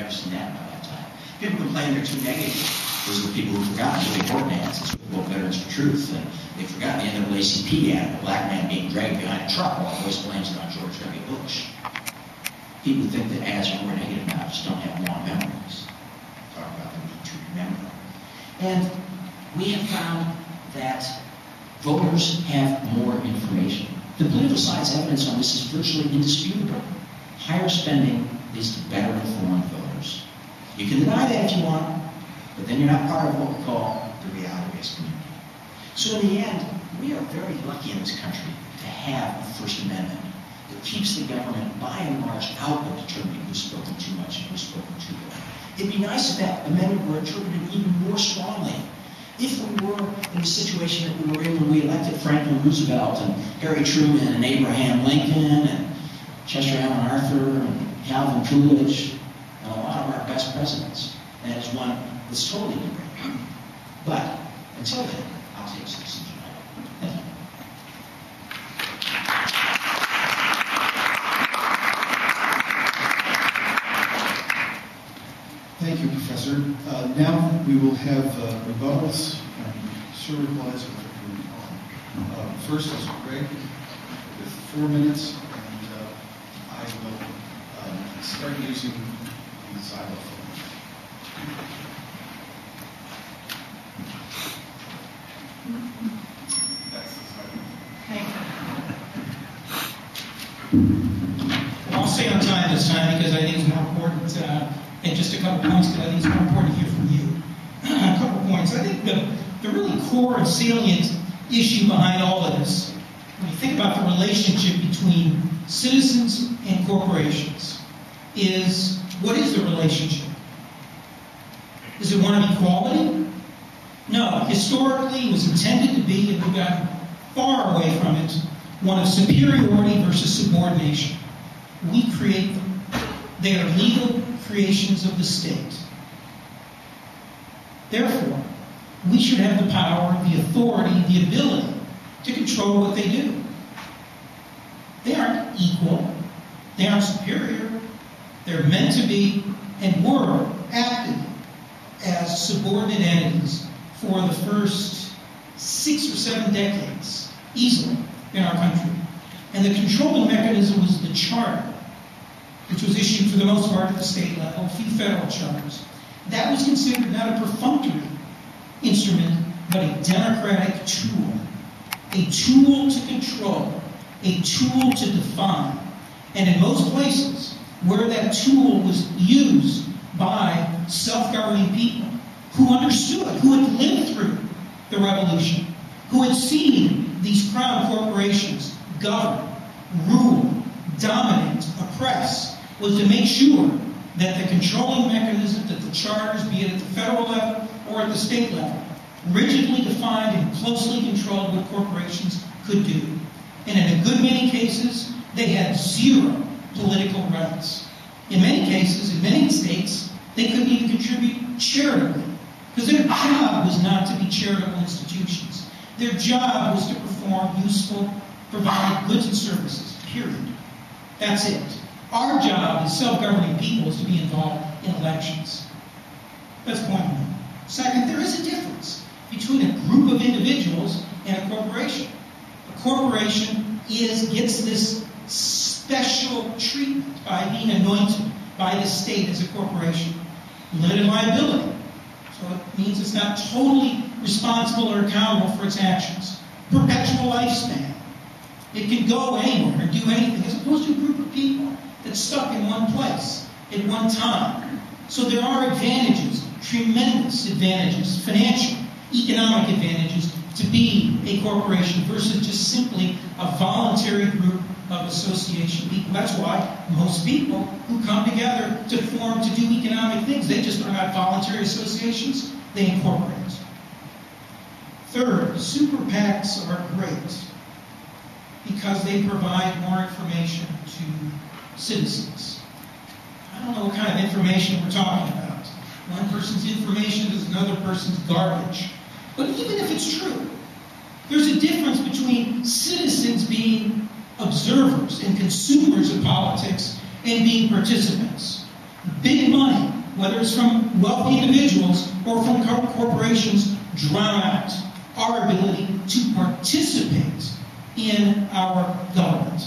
never seen that in my lifetime. People complain they're too negative. Those are the people who forgot the big ordinance. It's called Veterans for Truth. And they forgot the NAACP ad, a black man being dragged behind a truck while voice blames it on George W. Bush. People think that ads are more negative now, just don't have long memories. Talk about the need to remember. And we have found that voters have more information. The political science evidence on this is virtually indisputable. Higher spending leads to better informed voters. You can deny that if you want, but then you're not part of what we call the reality-based community. So in the end, we are very lucky in this country to have a First Amendment that keeps the government, by and large, out of determining who's spoken too much and who's spoken too little. It'd be nice if that amendment were interpreted even more strongly. If we were in the situation that we were in when we elected Franklin Roosevelt and Harry Truman and Abraham Lincoln and Chester Alan Arthur and Calvin Coolidge and a lot of our best presidents. And that is one that's totally different. But until then, I'll take some decisions. Thank you. Thank you, Professor. Now we will have rebuttals and short replies. First is Greg with 4 minutes, and I will start using the xylophone. Well, I'll stay on time this time because I think it's more important. And just a couple points that I think is more important to hear from you. A couple points. I think the really core and salient issue behind all of this, when you think about the relationship between citizens and corporations, is what is the relationship? Is it one of equality? No. Historically, it was intended to be, and we've gotten far away from it, one of superiority versus subordination. We create them. They are legal creations of the state. Therefore, we should have the power, the authority, the ability to control what they do. They aren't equal. They aren't superior. They're meant to be and were acted as subordinate entities for the first 6 or 7 decades, easily, in our country. And the controlling mechanism was the charter, which was issued for the most part at the state level, a few federal charters. That was considered not a perfunctory instrument, but a democratic tool. A tool to control, a tool to define. And in most places, where that tool was used by self-governing people who understood, who had lived through the revolution, who had seen these crown corporations govern, rule, dominate, oppress, was to make sure that the controlling mechanism, that the charters, be it at the federal level or at the state level, rigidly defined and closely controlled what corporations could do. And in a good many cases, they had zero political rights. In many cases, in many states, they couldn't even contribute charitably, because their job was not to be charitable institutions. Their job was to perform useful, provide goods and services, period. That's it. Our job as self-governing people is to be involved in elections. That's point one. Second, there is a difference between a group of individuals and a corporation. A corporation gets this special treatment by being anointed by the state as a corporation. Limited liability. So it means it's not totally responsible or accountable for its actions. Perpetual lifespan. It can go anywhere and do anything, as opposed to a group of people that's stuck in one place at one time. So there are advantages, tremendous advantages, financial, economic advantages to be a corporation versus just simply a voluntary group of association people. That's why most people who come together to form, to do economic things, they just are not voluntary associations, they incorporate. Third, super PACs are great because they provide more information to citizens. I don't know what kind of information we're talking about. One person's information is another person's garbage. But even if it's true, there's a difference between citizens being observers and consumers of politics and being participants. Big money whether it's from wealthy individuals or from corporations, drown out our ability to participate in our government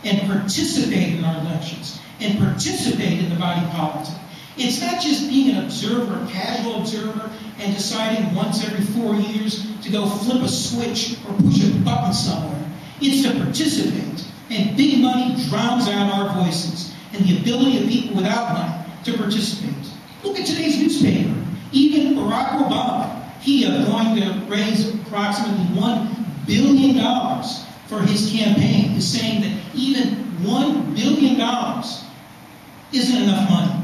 and participate in our elections and participate in the body politic. It's not just being an observer, a casual observer, and deciding once every 4 years to go flip a switch or push a button somewhere. It's to participate. And big money drowns out our voices and the ability of people without money to participate. Look at today's newspaper. Even Barack Obama, he is going to raise approximately $1 billion for his campaign, is saying that even $1 billion isn't enough money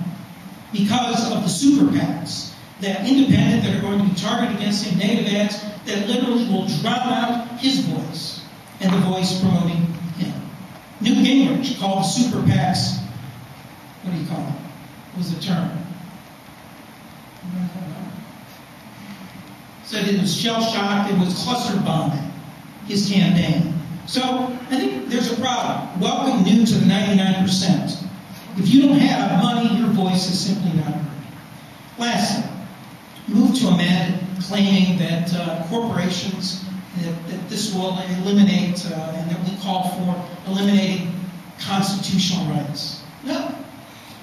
because of the super PACs, that independent that are going to be targeted against him, negative ads that literally will drown out his voice and the voice promoting him. Newt Gingrich called the super PACs, what do you call it? What was the term? Said it was shell-shocked, it was cluster bombing, his campaign. So I think there's a problem. Welcome new to the 99%. If you don't have money, your voice is simply not heard. Lastly, move to amend claiming that corporations, that this will eliminate, and that we call for eliminating constitutional rights. No.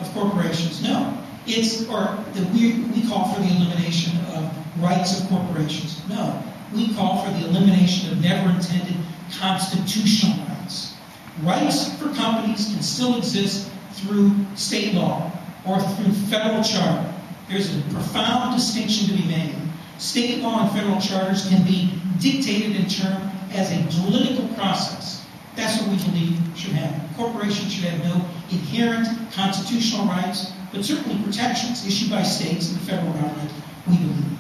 Of corporations. No. It's, or that we call for the elimination of rights of corporations. No. We call for the elimination of never intended constitutional rights. Rights for companies can still exist through state law or through federal charter. There's a profound distinction to be made. State law and federal charters can be dictated in term as a political process. That's what we believe should happen. Corporations should have no inherent constitutional rights, but certainly protections issued by states and the federal government, we believe.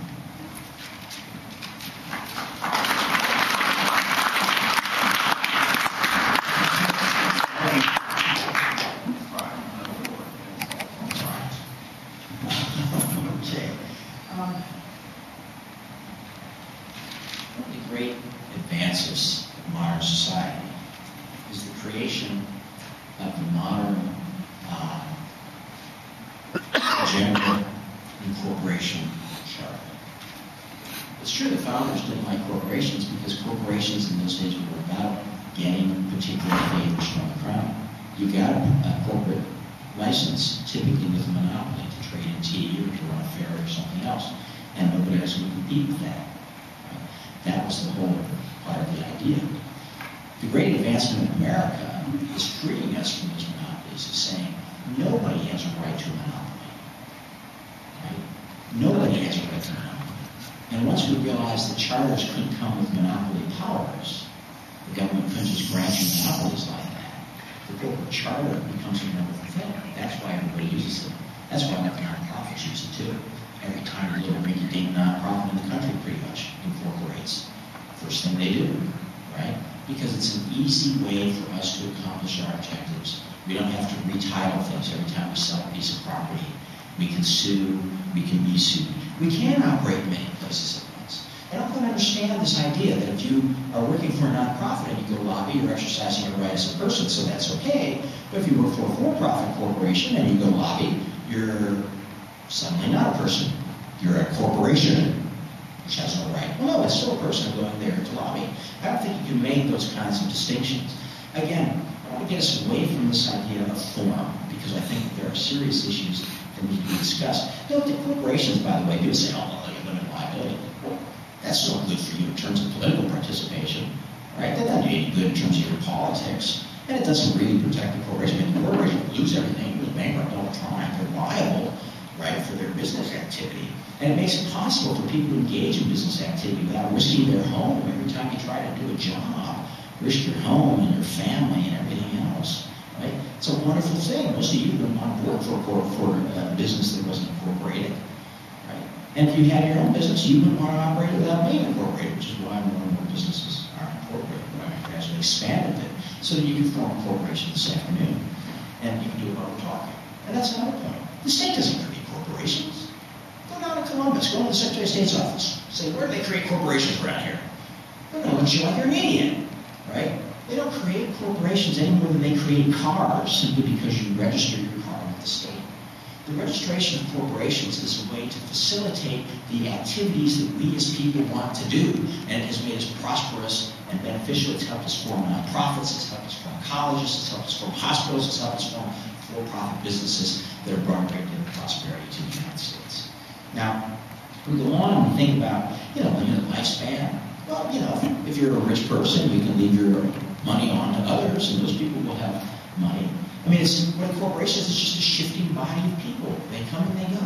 So that's okay. But if you work for a for-profit corporation and you go lobby, you're suddenly not a person. You're a corporation, which has no right. Well, no, it's still a person going there to lobby. I don't think you can make those kinds of distinctions. Again, I want to get us away from this idea of form, because I think that there are serious issues that need to be discussed. You know, the corporations, by the way, do say, oh, well, you limit liability. Well, that's not good for you in terms of political participation, right? That doesn't do any good in terms of your politics. And it doesn't really protect the corporation. I mean, the corporation will lose everything. It was bankrupt all the time. They're liable, right, for their business activity. And it makes it possible for people to engage in business activity without risking their home every time you try to do a job. Risk your home and your family and everything else, right? It's a wonderful thing. Most of you would want to work for a business that wasn't incorporated, right? And if you had your own business, you wouldn't want to operate without being incorporated, which is why more and more businesses are incorporated. I've actually expanded it so that you can form a corporation this afternoon, and you can do it while we're talking. And that's another point. The state doesn't create corporations. Go down to Columbus, go to the Secretary of State's office. Say, where do they create corporations around here? They're going to look at you like you're an idiot, right? They don't create corporations any more than they create cars simply because you register your car with the state. The registration of corporations is a way to facilitate the activities that we as people want to do, and it has made us prosperous and beneficial. It's helped us form nonprofits, it's helped us form colleges, it's helped us form hospitals, it's helped us form for-profit businesses that are brought great prosperity to the United States. Now, we go on and think about, limited lifespan. Well, if you're a rich person, you can leave your money on to others, and those people will have money. I mean, what corporations is just a shifting body of people. They come and they go.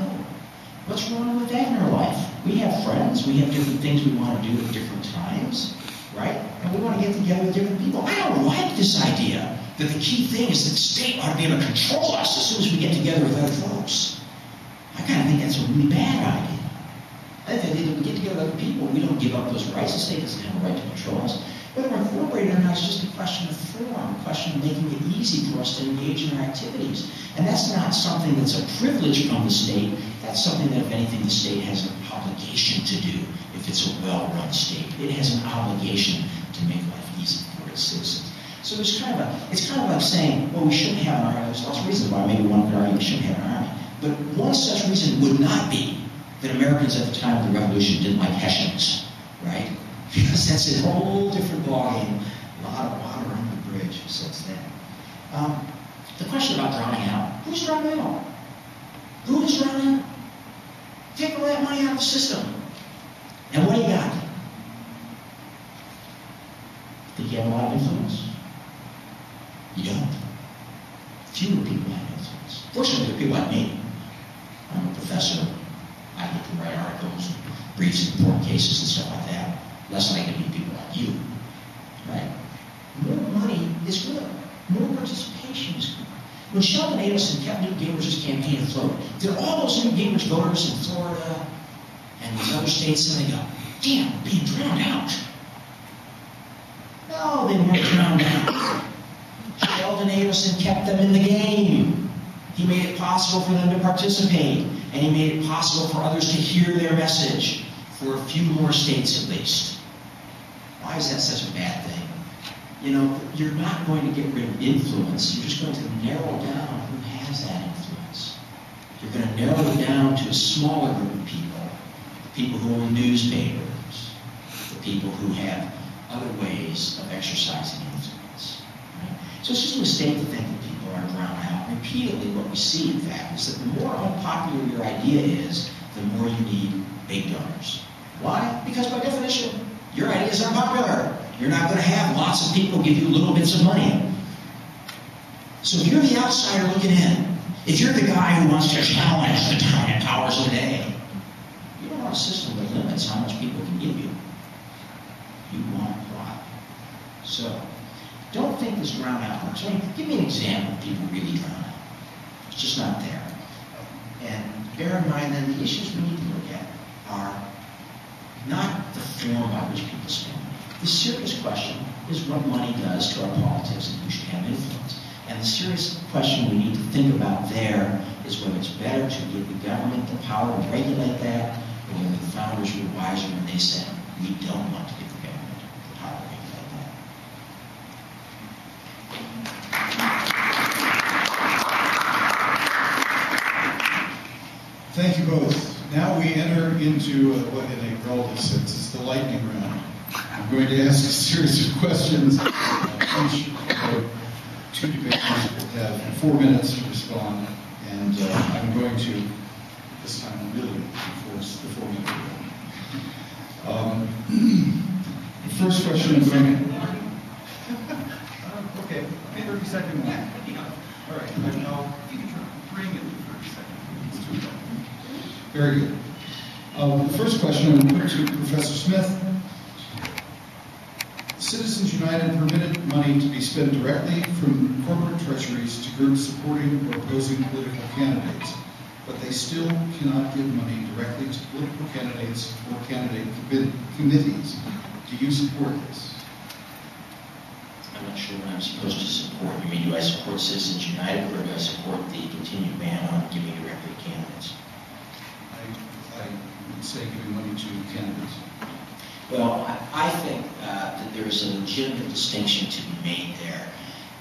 What's wrong with that in our life? We have friends. We have different things we want to do at different times, right? And we want to get together with different people. I don't like this idea that the key thing is that the state ought to be able to control us as soon as we get together with other folks. I kind of think that's a really bad idea. I think that if we get together with other people, we don't give up those rights. The state doesn't have a right to control us. Whether we're incorporated or not is just a question of form, a question of making it easy for us to engage in our activities. And that's not something that's a privilege from the state. That's something that, if anything, the state has an obligation to do if it's a well-run state. It has an obligation to make life easy for its citizens. So it's kind of like saying, well, we shouldn't have an army. There's lots of reasons why maybe one could argue we shouldn't have an army. But one such reason would not be that Americans at the time of the Revolution didn't like Hessians, right? Because that's a whole different ballgame. A lot of water under the bridge since then. The question about drowning out. Who's drowning out? Who is drowning out? Take all that money out of the system. And what do you got? Think you have a lot of influence? You don't. Fewer people have influence. Fortunately, there are people like me. I'm a professor. I get to write articles, briefs, important cases, and stuff like that. Less likely to be people like you, right? More money is good. More participation is good. When Sheldon Adelson kept Newt Gingrich's campaign afloat, did all those Newt Gingrich voters in Florida and these other states, and they go, damn, being drowned out. No, they weren't drowned out. Sheldon Adelson kept them in the game. He made it possible for them to participate, and he made it possible for others to hear their message, for a few more states at least. Why is that such a bad thing? You're not going to get rid of influence. You're just going to narrow down who has that influence. You're going to narrow it down to a smaller group of people, the people who own newspapers, the people who have other ways of exercising influence. Right? So it's just a mistake to think that people are drowned out. Repeatedly, what we see, in fact, is that the more unpopular your idea is, the more you need big donors. Why? Because by definition, your idea is unpopular. You're not going to have lots of people give you little bits of money. So if you're the outsider looking in, if you're the guy who wants to challenge the dominant powers of the day, you don't want a system that limits how much people can give you. You want a lot. So don't think this drown out works. Give me an example of people really drown out. It's just not there. And bear in mind then the issues we need to look at are not the form by which people spend money. The serious question is what money does to our politics and who should have influence. And the serious question we need to think about there is whether it's better to give the government the power to regulate that, or whether the founders were wiser when they said, we don't want to give the government the power to regulate that. Thank you both. Now we enter into what in a relative sense is the lightning round. I'm going to ask a series of questions. Each two debaters will have 4 minutes to respond, and I'm going to, this time, really enforce the 4-minute rule. The first question is from... Okay, 30-second one. All right, now you can bring it to 30 seconds. Very good. The first question I will put to Professor Smith. Citizens United permitted money to be spent directly from corporate treasuries to groups supporting or opposing political candidates, but they still cannot give money directly to political candidates or candidate committees. Do you support this? I'm not sure what I'm supposed to support. You mean, do I support Citizens United, or do I support the continued ban on giving directly to candidates? I would say giving money to candidates. Well, I think that there is a legitimate distinction to be made there.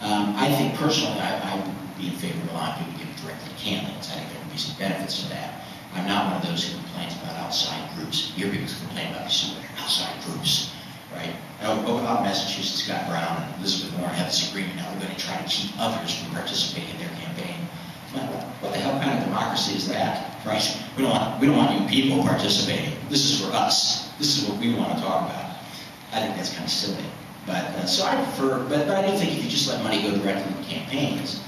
I think personally, I be in favor of allowing people to give it directly to candidates. I think there would be some benefits to that. I'm not one of those who complains about outside groups. You hear people complain about these outside groups, right? Out in Massachusetts, Scott Brown and Elizabeth Warren have this agreement now. They're going to try to keep others from participating in their campaign. What the hell kind of democracy is that, right? We don't want you people participating. This is for us. This is what we want to talk about. I think that's kind of silly. But so I prefer. But I do think if you just let money go directly to campaigns,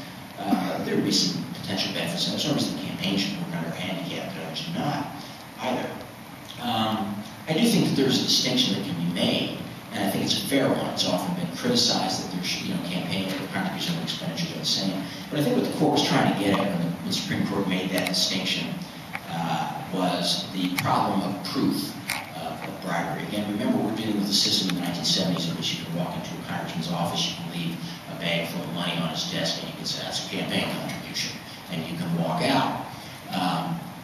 there would be some potential benefits. And there's no reason the campaign should work under a handicap, but I should not either. I do think that there's a distinction that can be made, and I think it's a fair one. It's often been criticized that there's, campaign or contribution expenditures are the same. But I think what the court was trying to get at when the Supreme Court made that distinction was the problem of proof of bribery. Again, remember we're dealing with a system in the 1970s in which you can walk into a congressman's office, you can leave a bag full of money on his desk, and you can say that's a campaign contribution, and you can walk out.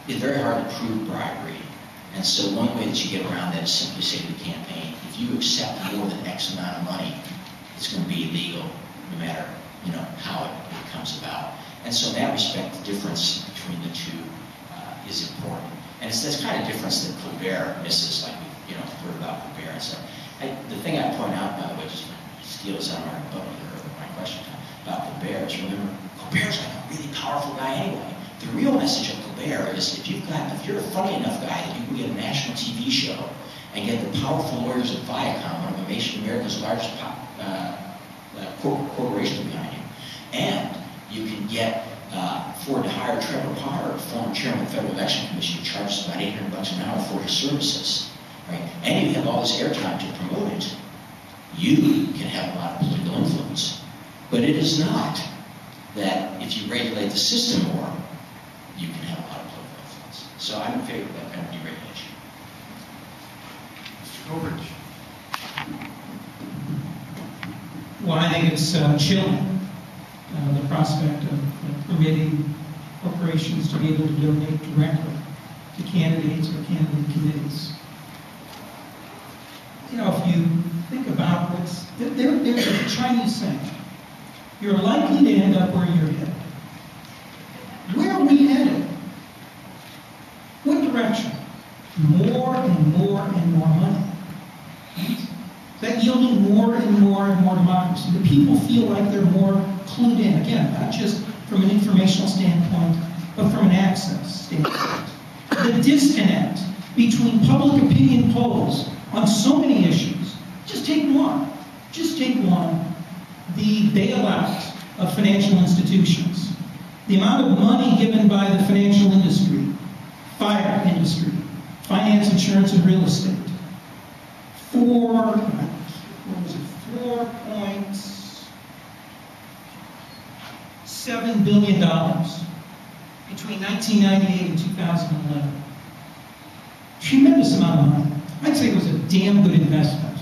It's very hard to prove bribery. And so one way that you get around that is simply say to the campaign, if you accept more than X amount of money, it's going to be illegal no matter, how it comes about. And so in that respect, the difference between the two is important. And it's this kind of difference that Colbert misses, like we've heard about Colbert and stuff. The thing I point out, by the way, just to steal this out of my question about Colbert is, remember, Colbert's like a really powerful guy anyway. The real message of Colbert is if you're a funny enough guy that you can get a national TV show and get the powerful lawyers at Viacom, one of America's largest corporations behind you, and you can get afford to hire Trevor Potter, former chairman of the Federal Election Commission, who charges about $800 an hour for his services, right? And you have all this airtime to promote it. You can have a lot of political influence, but it is not that if you regulate the system more, you can have a lot of political influence. So I'm in favor of that kind of deregulation. Mr. Coleridge. Well, I think it's chilling, the prospect of permitting corporations to be able to donate directly to candidates or candidate committees. If you think about what's... There's a Chinese saying, you're likely to end up where you're headed. Where are we headed? What direction? More and more and more money. Right? That yielding more and more and more democracy. The people feel like they're more clued in. Again, not just from an informational standpoint, but from an access standpoint. The disconnect between public opinion polls on so many issues. Just take one. The bailout of financial institutions. The amount of money given by the financial industry, fire industry, finance, insurance, and real estate. $4.7 billion between 1998 and 2011. Tremendous amount of money. I'd say it was a damn good investment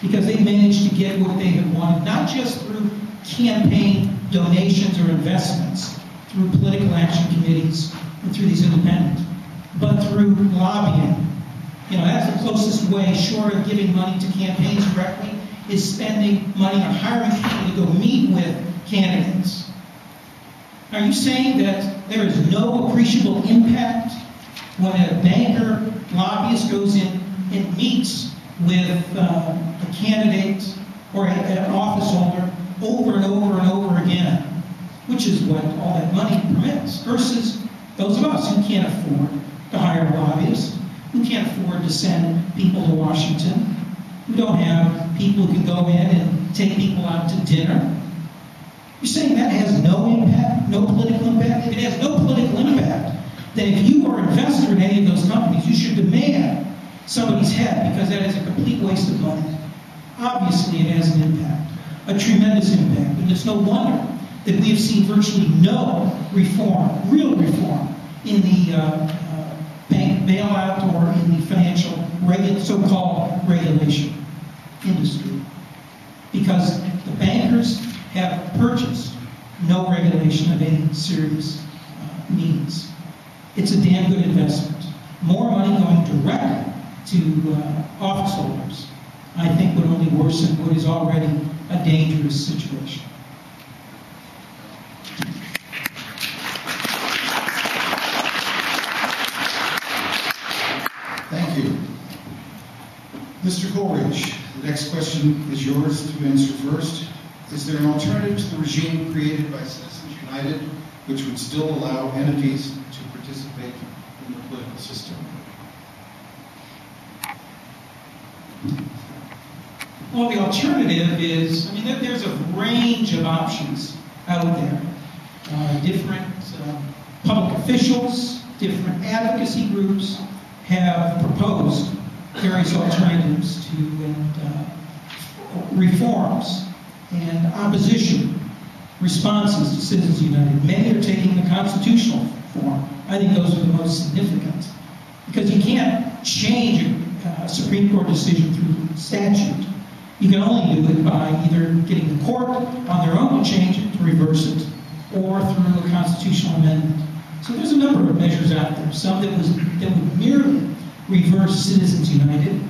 because they managed to get what they had wanted, not just through campaign donations or investments, through political action committees and through these independents, but through lobbying. That's the closest way, short of giving money to campaigns directly, is spending money on hiring people to go meet with candidates. Are you saying that there is no appreciable impact when a banker, lobbyist goes in and meets with a candidate or an office holder over and over and over again, which is what all that money permits, versus those of us who can't afford to hire lobbyists, who can't afford to send people to Washington, who don't have people who can go in and take people out to dinner? You're saying that has no impact, no political impact? If it has no political impact, then if you are an investor in any of those companies, you should demand somebody's head, because that is a complete waste of money. Obviously, it has an impact, a tremendous impact, and it's no wonder that we have seen virtually no reform, real reform, in the bank bailout or in the financial so-called regulation industry, because the bankers have purchased no regulation of any serious means. It's a damn good investment. More money going directly to office holders, I think, would only worsen what is already a dangerous situation. Mr. Coleridge, the next question is yours to answer first. Is there an alternative to the regime created by Citizens United which would still allow entities to participate in the political system? Well, the alternative is, I mean, there's a range of options out there. Different public officials, different advocacy groups have proposed various alternatives to reforms and opposition responses to Citizens United. Many are taking the constitutional form. I think those are the most significant, because you can't change a Supreme Court decision through statute. You can only do it by either getting the court on their own to change it, to reverse it, or through a constitutional amendment. So there's a number of measures out there. Some that would merely reverse Citizens United,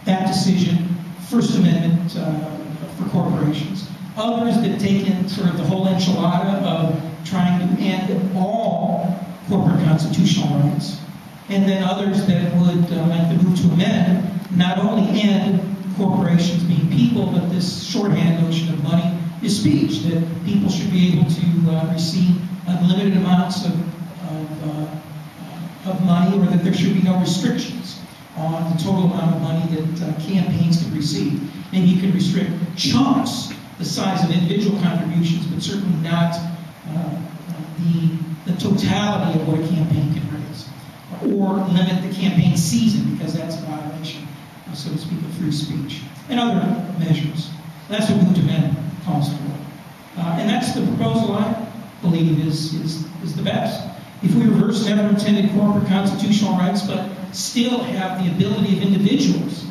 that decision, First Amendment for corporations. Others that take in sort of the whole enchilada of trying to end all corporate constitutional rights. And then others that would, like the move to amend, not only end corporations being people, but this shorthand notion of money is speech, that people should be able to receive unlimited amounts of money, or that there should be no restrictions on the total amount of money that campaigns can receive. Maybe you can restrict chunks, the size of individual contributions, but certainly not the totality of what a campaign can raise. Or limit the campaign season, because that's a violation, so to speak, of free speech. And other measures. That's what Move to Amend calls for. And that's the proposal I believe is the best. If we reverse never intended corporate constitutional rights, but still have the ability of individuals,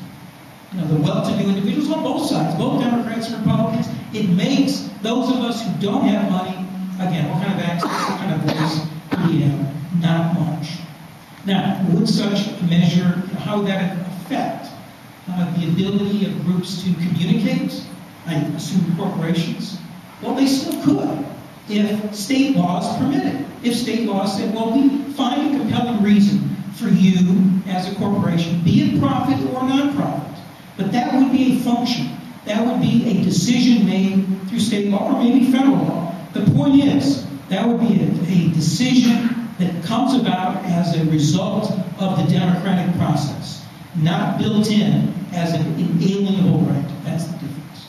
the well-to-do individuals on both sides, both Democrats and Republicans, it makes those of us who don't have money, again, what kind of access, what kind of voice do we have? Not much. Now, would such a measure, how would that affect the ability of groups to communicate? I assume corporations. Well, they still could if state laws permitted. If state laws said, well, we find a compelling reason for you as a corporation, be it profit or non-profit. But that would be a function. That would be a decision made through state law or maybe federal law. The point is, that would be a decision that comes about as a result of the democratic process, not built in as an inalienable right. That's the difference.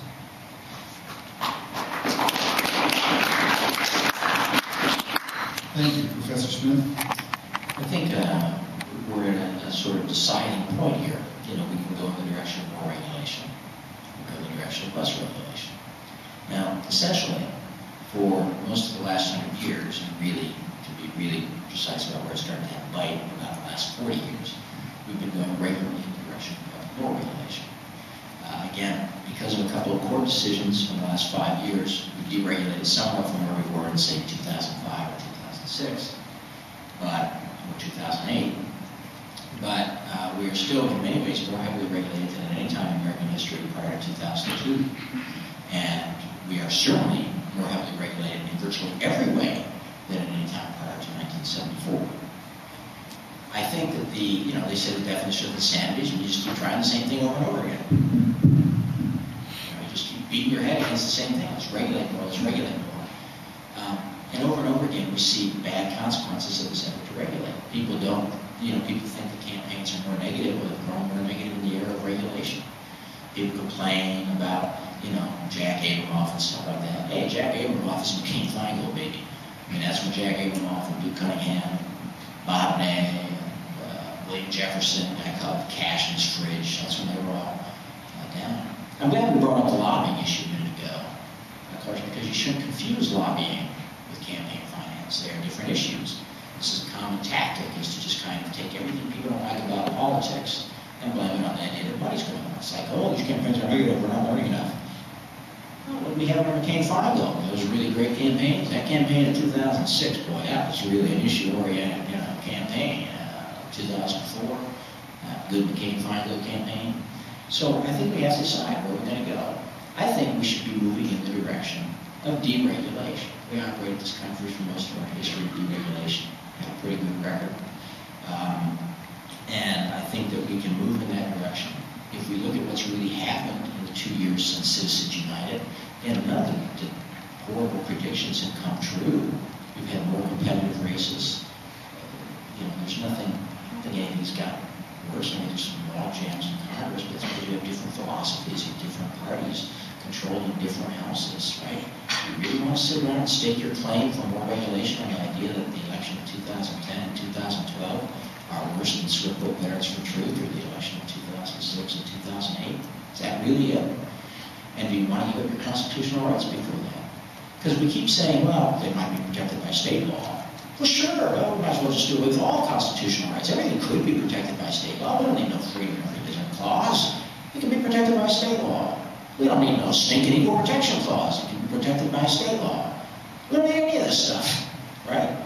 Thank you, Professor Smith. I think we're at a sort of deciding point here. We can go in the direction of more regulation. We can go in the direction of less regulation. Now, essentially, for most of the last 100 years, and really, to be really precise about where it's starting to have bite, about the last 40 years, we've been going regularly in the direction of more regulation. Again, because of a couple of court decisions in the last 5 years, we've deregulated somewhat from where we were in, say, 2005 or 2006, or 2008. But we are still, in many ways, more heavily regulated than at any time in American history prior to 2002. And we are certainly more heavily regulated in virtually every way than at any time prior to 1974. I think that they say the definition of insanity is when you just keep trying the same thing over and over again. You just keep beating your head against the same thing. Let's regulate more, let's regulate more. And over again, we see bad consequences of this effort to regulate. People think that campaigns are more negative, or they're growing more negative in the era of regulation. People complain about, Jack Abramoff and stuff like that. Hey, Jack Abramoff is McCain-Feingold, baby. I mean, that's when Jack Abramoff and Duke Cunningham, Bob Ney, William Jefferson, I call it cash in his fridge. That's when they were all down. I'm glad we brought up the lobbying issue a minute ago, of course, because you shouldn't confuse lobbying with campaign finance. They are different issues. This is a common tactic, is to just kind of take everything people don't like about politics and blame it on that everybody's going on. It's like, oh, these campaigns are negative, we're not learning enough. Well, what did we have on McCain-Feingold? Those were really great campaigns. That campaign in 2006, boy, that was really an issue-oriented campaign. 2004, good McCain-Feingold campaign. So I think we have to decide where we're going to go. I think we should be moving in the direction of deregulation. We operate this country for most of our history of deregulation. We have a pretty good record. And I think that we can move in that direction. If we look at what's really happened in the 2 years since Citizens United, and none of the horrible predictions have come true. We've had more competitive races. There's nothing, I don't think anything's gotten worse. I mean, there's some log jams in Congress, but it's because we have different philosophies and different parties controlled in different houses, right? You really want to sit around and stake your claim for more regulation on the idea that the election of 2010 and 2012 are worse than script book merits for truth, or the election of 2006 and 2008? Is that really it? And do you want to give up your constitutional rights before that? Because we keep saying, well, they might be protected by state law. Well, sure, well, we might as well just do it with all constitutional rights. Everything could be protected by state law. We don't need no freedom of religion clause. It can be protected by state law. We don't need no stinking equal protection clause. It can be protected by state law. We don't need any of this stuff, right?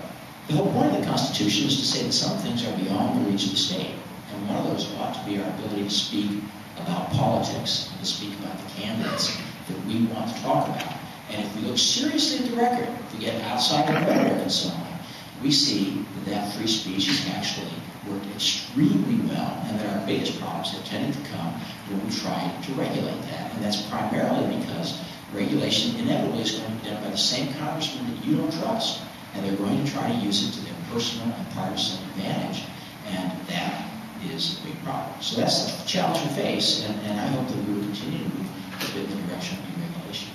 The whole point of the Constitution is to say that some things are beyond the reach of the state. And one of those ought to be our ability to speak about politics and to speak about the candidates that we want to talk about. And if we look seriously at the record, if we get outside of rhetoric and so on, we see that free speech has actually worked extremely well, and that our biggest problems have tended to come when we try to regulate that. And that's primarily because regulation inevitably is going to be done by the same congressman that you don't trust, and they're going to try to use it to their personal and partisan advantage, and that is a big problem. So that's the challenge we face, and I hope that we will continue to move a bit in the direction of deregulation.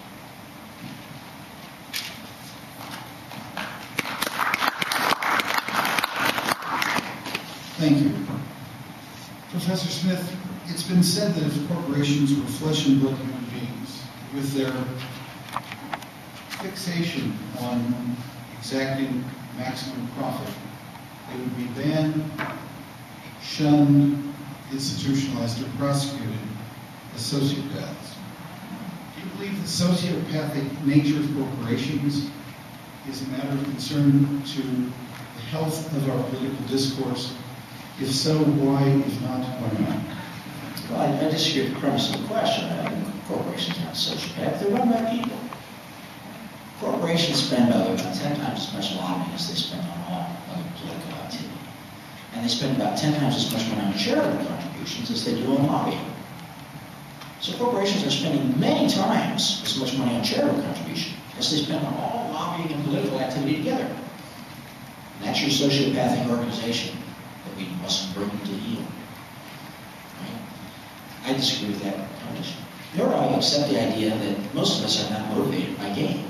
Thank you. Professor Smith, it's been said that if corporations were flesh and blood human beings, with their fixation on exacting maximum profit, they would be banned, shunned, institutionalized, or prosecuted as sociopaths. Do you believe the sociopathic nature of corporations is a matter of concern to the health of our political discourse? If so, why? If not, why not? Well, I disagree with the premise of the question. Corporations aren't sociopaths. They're run by people. Corporations spend about 10 times as much lobbying as they spend on all other political activity. And they spend about 10 times as much money on charitable contributions as they do on lobbying. So corporations are spending many times as much money on charitable contribution as they spend on all lobbying and political activity together. And that's your sociopathic organization that we must bring to heel. Right? I disagree with that condition. Nor do I accept the idea that most of us are not motivated by gain.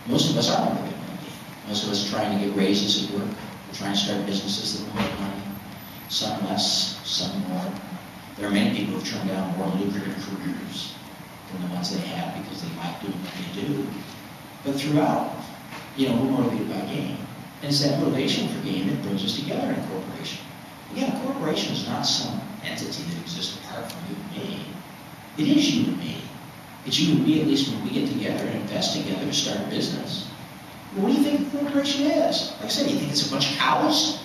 Most of us are motivated by gain. Most of us are trying to get raises at work. We're trying to start businesses that will make money. Some less, some more. There are many people who have turned down more lucrative careers than the ones they have because they like doing what they do. But throughout, we're motivated by gain. And it's that motivation for gain that brings us together in a corporation. Again, a corporation is not some entity that exists apart from you and me. It is you and me. It's you and me, at least when we get together and invest together to start a business. Well, what do you think a corporation is? Like I said, you think it's a bunch of cows?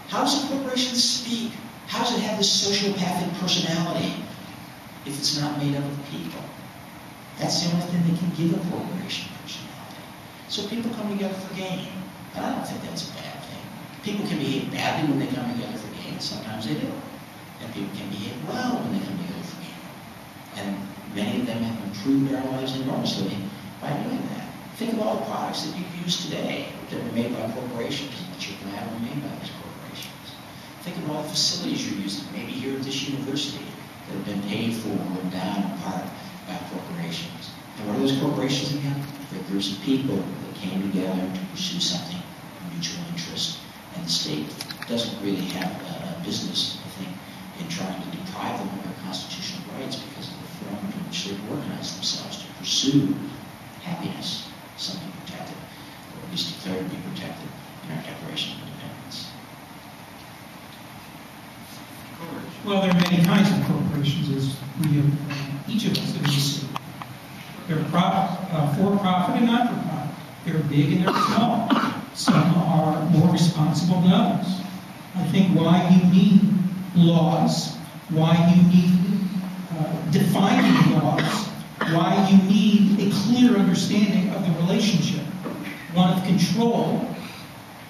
How does a corporation speak? How does it have this sociopathic personality if it's not made up of people? That's the only thing that can give a corporation personality. So people come together for gain. And I don't think that's a bad thing. People can behave badly when they come together for gain. Sometimes they do. And people can behave well when they come together for gain. And many of them have improved their lives enormously by doing that. Think of all the products that you've used today that were made by corporations and that you're glad were made by these corporations. Think of all the facilities you're using, maybe here at this university, that have been paid for or endowed in part by corporations. And what are those corporations again? They're groups of people that came together to pursue something of mutual interest. And the state doesn't really have a business, I think, in trying to deprive them of their constitutional rights because of the form in which they've organized themselves to pursue happiness, something protected, or at least declared to be protected in our Declaration of Independence. Well, there are many kinds of corporations, as we have, each of us have seen. They're for-profit and not-for-profit. They're big and they're small. Some are more responsible than others. I think why you need laws, why you need defining laws, why you need a clear understanding of the relationship, one of control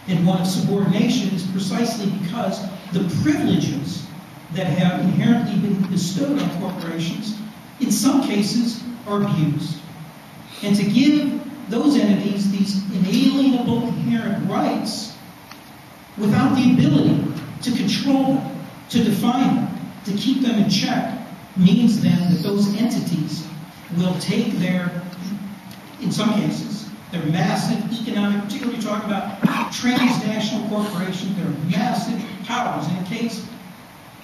and one of subordination, is precisely because the privileges that have inherently been bestowed on corporations, in some cases, are abused. And to give those entities these inalienable inherent rights without the ability to control them, to define them, to keep them in check, means then that those entities will take their, in some cases, their massive economic, particularly talking about transnational corporations, their massive powers. In case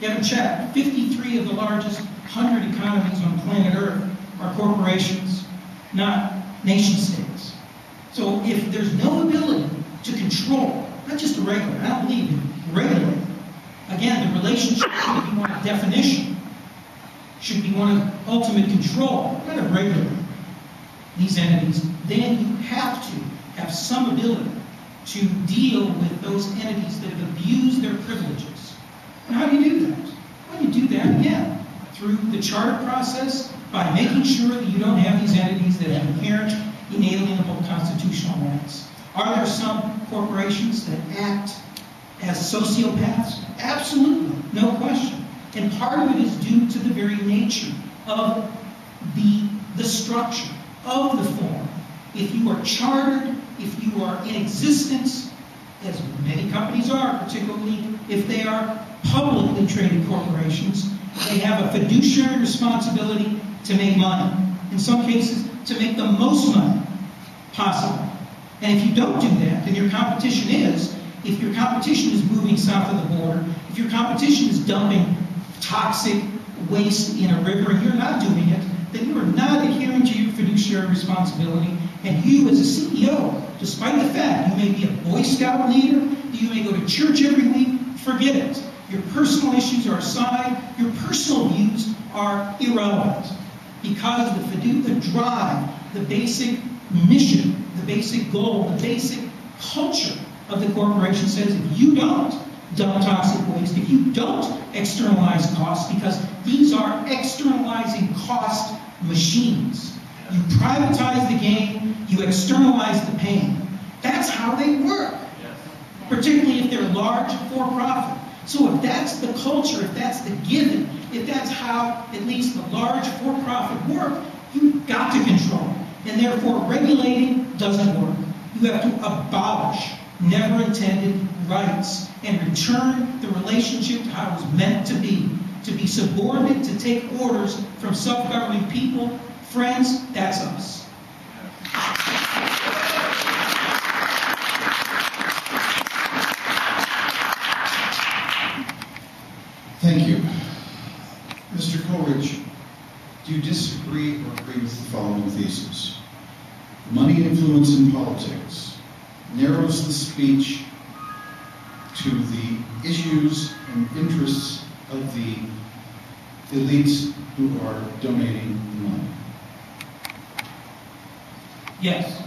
you haven't checked, 53 of the largest 100 economies on planet Earth are corporations, not nation states. So if there's no ability to control, not just to regulate, I don't believe in regulating. Again, the relationship should be one of definition, should be one of ultimate control, not of regulating these entities. Then you have to have some ability to deal with those entities that have abused their privileges. And how do you do that? Well, you do that, again, through the charter process, by making sure that you don't have these entities that have inherent, inalienable constitutional rights. Are there some corporations that act as sociopaths? Absolutely, no question. And part of it is due to the very nature of the structure of the form. If you are chartered, if you are in existence, as many companies are, particularly if they are publicly traded corporations, they have a fiduciary responsibility to make money. In some cases, to make the most money possible. And if you don't do that, then your competition is, if your competition is moving south of the border, if your competition is dumping toxic waste in a river and you're not doing it, then you are not adhering to your fiduciary responsibility. And you as a CEO, despite the fact you may be a Boy Scout leader, you may go to church every week, forget it. Your personal issues are aside, your personal views are irrelevant. Because the drive, the basic mission, the basic goal, the basic culture of the corporation says if you don't dump toxic waste, if you don't externalize costs, because these are externalizing cost machines. You privatize the gain, you externalize the pain. That's how they work, particularly if they're large for-profit. So if that's the culture, if that's the given, if that's how at least the large for-profit work, you've got to control it. And therefore, regulating doesn't work. You have to abolish never intended rights and return the relationship to how it was meant to be subordinate, to take orders from self-governing people. Friends, that's us. Thank you. Mr. Coleridge, do you disagree or agree with the following thesis? Money influence in politics narrows the speech to the issues and interests of the elites who are donating the money. Yes.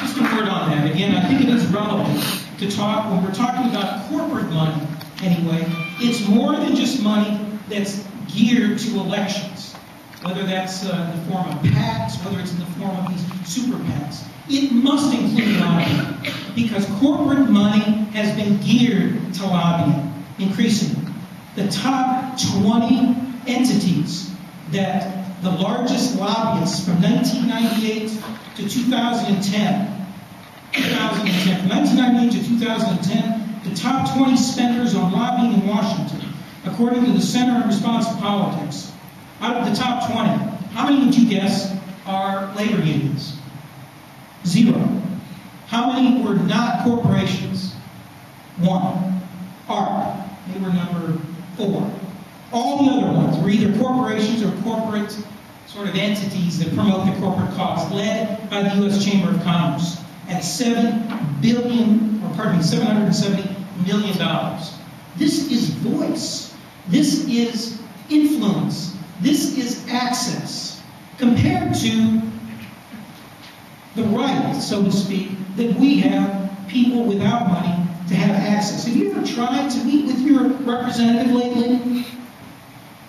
Just a word on that. Again, I think it is relevant to talk, when we're talking about corporate money anyway, it's more than just money that's geared to elections, whether that's in the form of PACs, whether it's in the form of these super PACs. It must include lobbying, because corporate money has been geared to lobbying increasingly. The top 20 entities that the largest lobbyists from 1998 to 2010, from 1998 to 2010, the top 20 spenders on lobbying in Washington, according to the Center on Responsive Politics, out of the top 20, how many would you guess are labor unions? 0. How many were not corporations? 1. ARP, they were number 4. All the other ones were either corporations or corporate sort of entities that promote the corporate cause, led by the U.S. Chamber of Commerce at $770 million. This is voice. This is influence. This is access, compared to the right, so to speak, that we have, people without money, to have access. Have you ever tried to meet with your representative lately?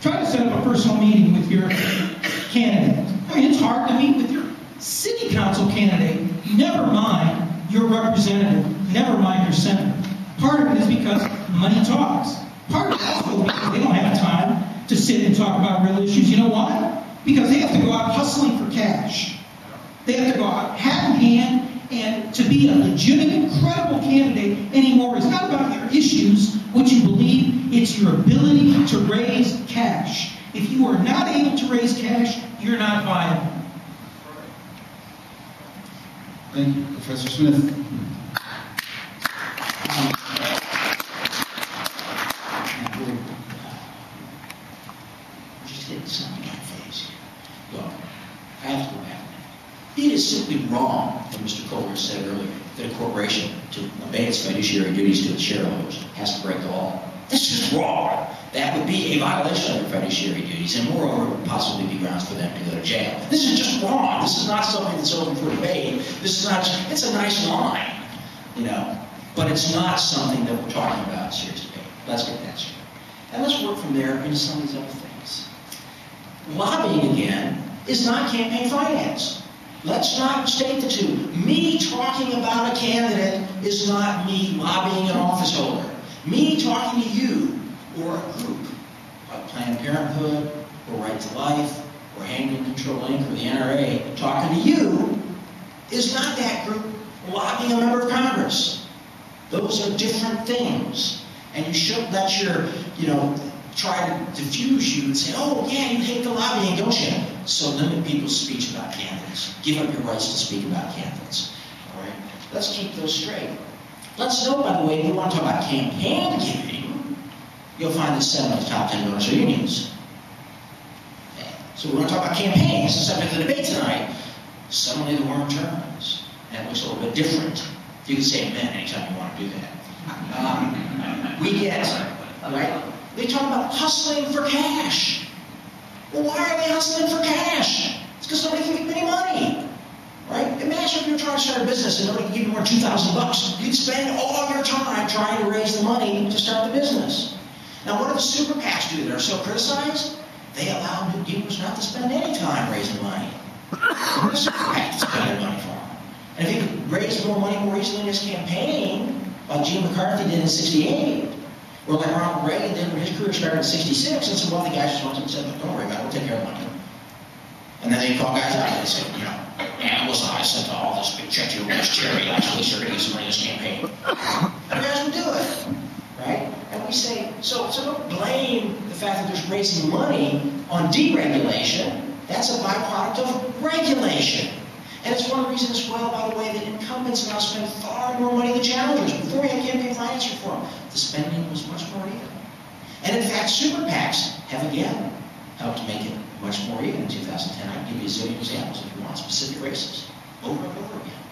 Try to set up a personal meeting with your candidate. I mean, it's hard to meet with your city council candidate. Never mind your representative. Never mind your senator. Part of it is because money talks. Part of it also because they don't have time to sit and talk about real issues. You know why? Because they have to go out hustling for cash. They have to go out hat in hand, and to be a legitimate, credible candidate anymore is not about your issues, what you believe, it's your ability to raise cash. If you are not able to raise cash, you're not viable. Thank you, Professor Smith. Just hit something on my face. Look, I have to go back. It is simply wrong, what Mr. Coleridge said earlier, that a corporation, to obey its fiduciary duties to its shareholders, has to break the law. That's just wrong. That would be a violation of their fiduciary duties, and moreover, would possibly be grounds for them to go to jail. This is just wrong. This is not something that's open for debate. This is not, it's a nice line, but it's not something that we're talking about in serious debate. Let's get that straight. And let's work from there into some of these other things. Lobbying, again, is not campaign finance. Let's not mistake the two. Me talking about a candidate is not me lobbying an office holder. Me talking to you or a group like Planned Parenthood or Right to Life or Handgun Control Inc. or the NRA talking to you is not that group lobbying a member of Congress. Those are different things. And you shouldn't let your, try to diffuse you and say, oh, yeah, you hate the lobbying, don't you? So limit people's speech about candidates. Give up your rights to speak about candidates. All right? Let's keep those straight. Let's note, by the way, if you want to talk about campaign giving, you'll find that 7 of the top 10 donors are unions. Okay. So we want to talk about campaigns. The subject of the debate tonight. Suddenly the worm turns. And it looks a little bit different. You can say amen anytime you want to do that. We get, right? They talk about hustling for cash. Well, why are they hustling for cash? It's because nobody can make any money. Right? Imagine if you were trying to start a business and nobody could give you more than $2,000. You'd spend all your time trying to raise the money to start the business. Now, what do the super PACs do that are so criticized? They allow new dealers not to spend any time raising money. The super PACs spend their money for them. And if he could raise more money more easily in his campaign, like Gene McCarthy did in '68, or like Ronald Reagan did when his career started in '66, and some wealthy guys just went to him and said, don't worry about it, we'll take care of the money. And then they call guys out and they say, and listen, I sent all this big check to your last charity last week, so we're going to get some money in this campaign. And the guys would do it, right? And we say, so don't blame the fact that there's raising money on deregulation. That's a byproduct of regulation. And it's one reason as well, by the way, that incumbents now spend far more money than challengers. Before we had campaign finance reform, the spending was much more even. And in fact, super PACs have again helped make it much more even in 2010. I can give you a zillion examples if you want, specific races, over and over again.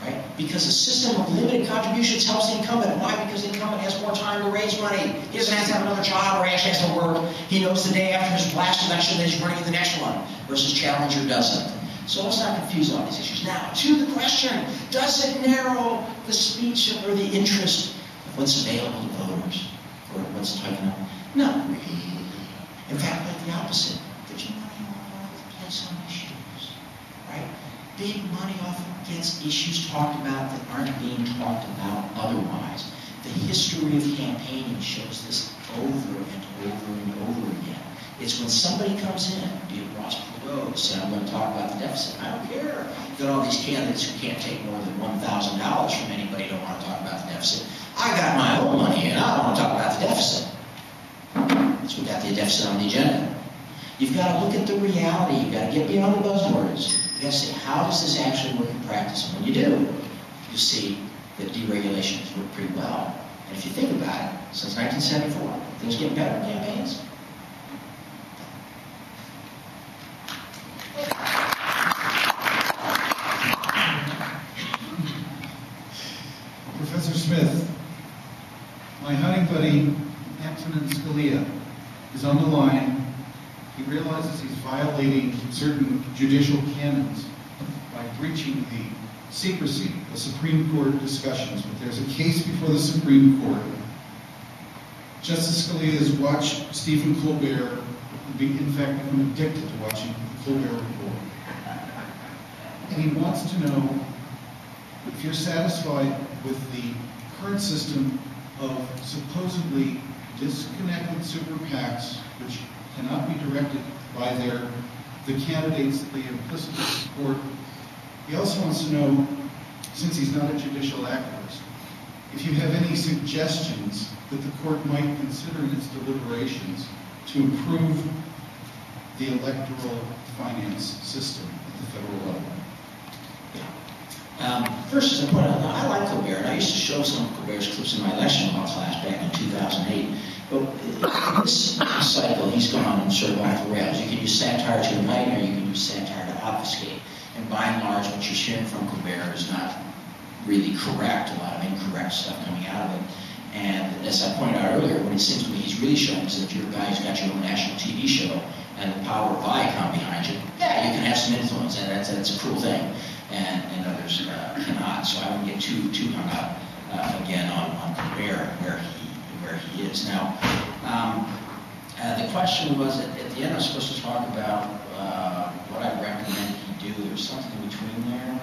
Right? Because a system of limited contributions helps the incumbent. Why? Because the incumbent has more time to raise money. He doesn't have to have another job or he actually has to work. He knows the day after his last election that he's running in the next one, versus challenger doesn't. So let's not confuse all these issues. Now, to the question, does it narrow the speech or the interest of what's available to voters or what's taken up? Not really. In fact, like the opposite. There's money all over the place on issues. Right? Big money often gets issues talked about that aren't being talked about otherwise. The history of campaigning shows this over and over and over again. It's when somebody comes in, be it Ross Perot, and says, I'm going to talk about the deficit. I don't care that all these candidates who can't take more than $1,000 from anybody don't want to talk about the deficit. I got my own money and I don't want to talk about the deficit. So we got the deficit on the agenda. You've got to look at the reality. You've got to get beyond the buzzwords. You've got to say, how does this actually work in practice? And when you do, you see that deregulation has worked pretty well. And if you think about it, since 1974, things get better in campaigns. Professor Smith, my hunting buddy, Antonin Scalia, is on the line. He realizes he's violating certain judicial canons by breaching the secrecy of Supreme Court discussions. But there's a case before the Supreme Court. Justice Scalia has watched Stephen Colbert, in fact, become addicted to watching the Colbert Report. And he wants to know if you're satisfied with the current system of supposedly disconnected super PACs, which cannot be directed by the candidates that they implicitly support. He also wants to know, since he's not a judicial activist, if you have any suggestions that the court might consider in its deliberations to improve the electoral finance system at the federal level. First, as I pointed out, I like Colbert, and I used to show some of Colbert's clips in my election law class back in 2008. But in this cycle, he's gone sort of off the rails. You can use satire to invite, or you can use satire to obfuscate. And by and large, what you're hearing from Colbert is not really correct. A lot of incorrect stuff coming out of it. And as I pointed out earlier, what it seems to me he's really showing is that if you're a guy who's got your own national TV show and the power of Viacom behind you, yeah, you can have some influence, and that's a cruel thing. And others cannot. So I wouldn't get too hung up again on Colbert where he is now. The question was at the end I was supposed to talk about what I recommend he do. There was something in between there.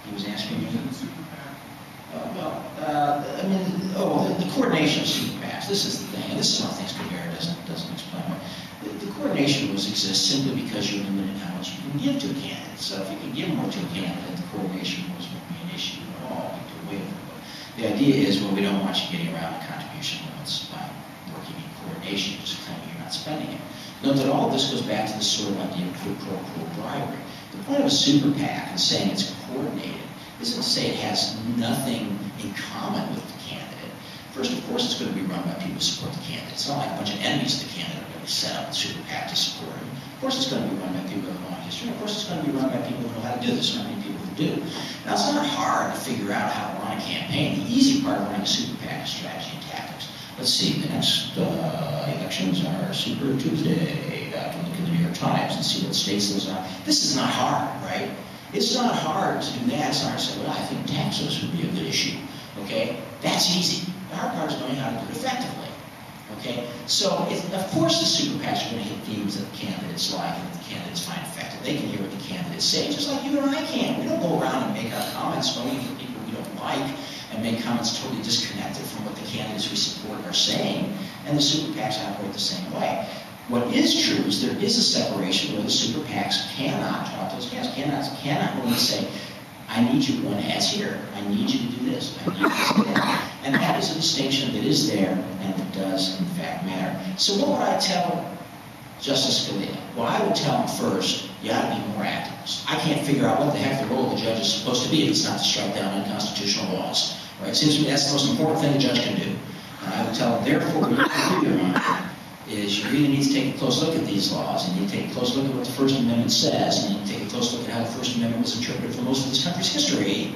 He was asking me. The coordination of super PACs. This is the thing, and this is one of the things Colbert doesn't explain. The coordination rules exist simply because you're limited how much you can give to a candidate. So if you can give more to a candidate, the coordination rules won't be an issue at all. You can waive them. The idea is, well, we don't want you getting around the contribution limits by working in coordination, just claiming you're not spending it. Note that all of this goes back to this sort of idea of quid pro quo bribery. The point of a super PAC and saying it's coordinated isn't to say it has nothing in common with the candidate. First, of course, it's going to be run by people who support the candidate. It's not like a bunch of enemies of the candidate are going to set up a super PAC to support him. Of course, it's going to be run by people who have a long history. Of course, it's going to be run by people who know how to do this. There aren't many people who do. Now, it's not hard to figure out how to run a campaign. The easy part of running a super PAC is strategy and tactics. Let's see, the next elections are Super Tuesday. I can look in the New York Times and see what states those are. This is not hard, right? It's not hard to do that. It's not hard to say, well, I think taxes would be a good issue. Okay? That's easy. The hard part is knowing how to do it effectively. Okay? So, of course, the super PACs are going to hit themes that the candidates like and that the candidates find effective. They can hear what the candidates say, just like you and I can. We don't go around and make our comments voting for people we don't like and make comments totally disconnected from what the candidates we support are saying. And the super PACs operate the same way. What is true is there is a separation where the super PACs cannot talk to those candidates, cannot really say, I need you to run ads here. I need you to do this. I need you to do that. And that is a distinction that is there and that does, in fact, matter. So what would I tell Justice Scalia? Well, I would tell him first, you ought to be more activist. I can't figure out what the heck the role of the judge is supposed to be if it's not to strike down unconstitutional laws. Right? It seems to me that's the most important thing a judge can do. And I would tell him, therefore, what you have to do, Your Honor, is you really need to take a close look at these laws, and you need to take a close look at what the First Amendment says, and you need to take a close look at how the First Amendment was interpreted for most of this country's history,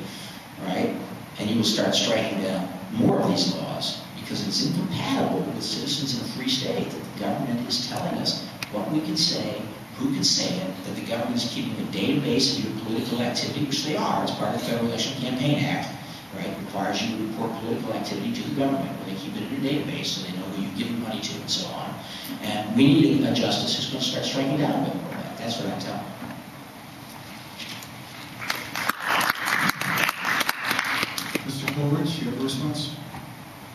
right? And you will start striking down more of these laws because it's incompatible with citizens in a free state that the government is telling us what we can say, who can say it, that the government is keeping a database of your political activity, which they are. It's part of the Federal Election Campaign Act. Right, requires you to report political activity to the government, where they keep it in your database so they know who you've given money to and so on. And we need a justice who's going to start striking down a bit more of that. That's what I tell them. Mr. Coleridge, you have a response?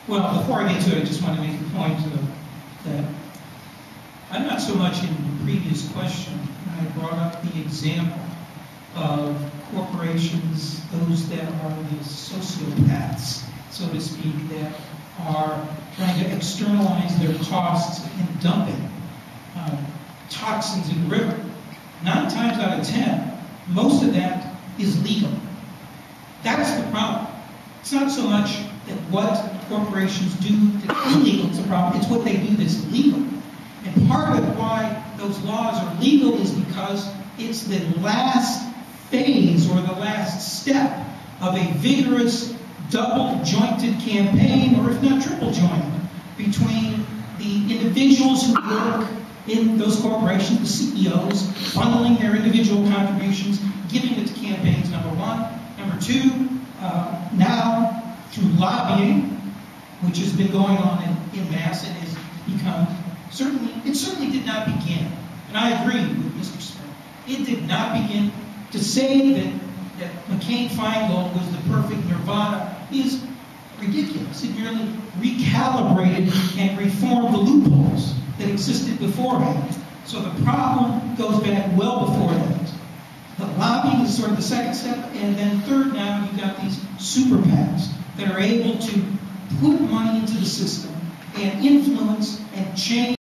Well, before I get to it, I just want to make the point that I'm not so much in the previous question. I brought up the example of corporations, those that are the sociopaths, so to speak, that are trying to externalize their costs in dumping toxins in the river. 9 times out of 10, most of that is legal. That's the problem. It's not so much that what corporations do that's illegal is the problem, it's what they do that's legal. And part of why those laws are legal is because it's the last phase or the last step of a vigorous double-jointed campaign, or if not triple-jointed, between the individuals who work in those corporations, the CEOs, funneling their individual contributions, giving it to campaigns, number one. Number two, now through lobbying, which has been going on in mass and has become, it certainly did not begin, and I agree with Mr. Smith, it did not begin. To say that McCain-Feingold was the perfect nirvana is ridiculous. It merely recalibrated and reformed the loopholes that existed beforehand. So the problem goes back well before that. The lobbying is sort of the second step, and then third now you've got these super PACs that are able to put money into the system and influence and change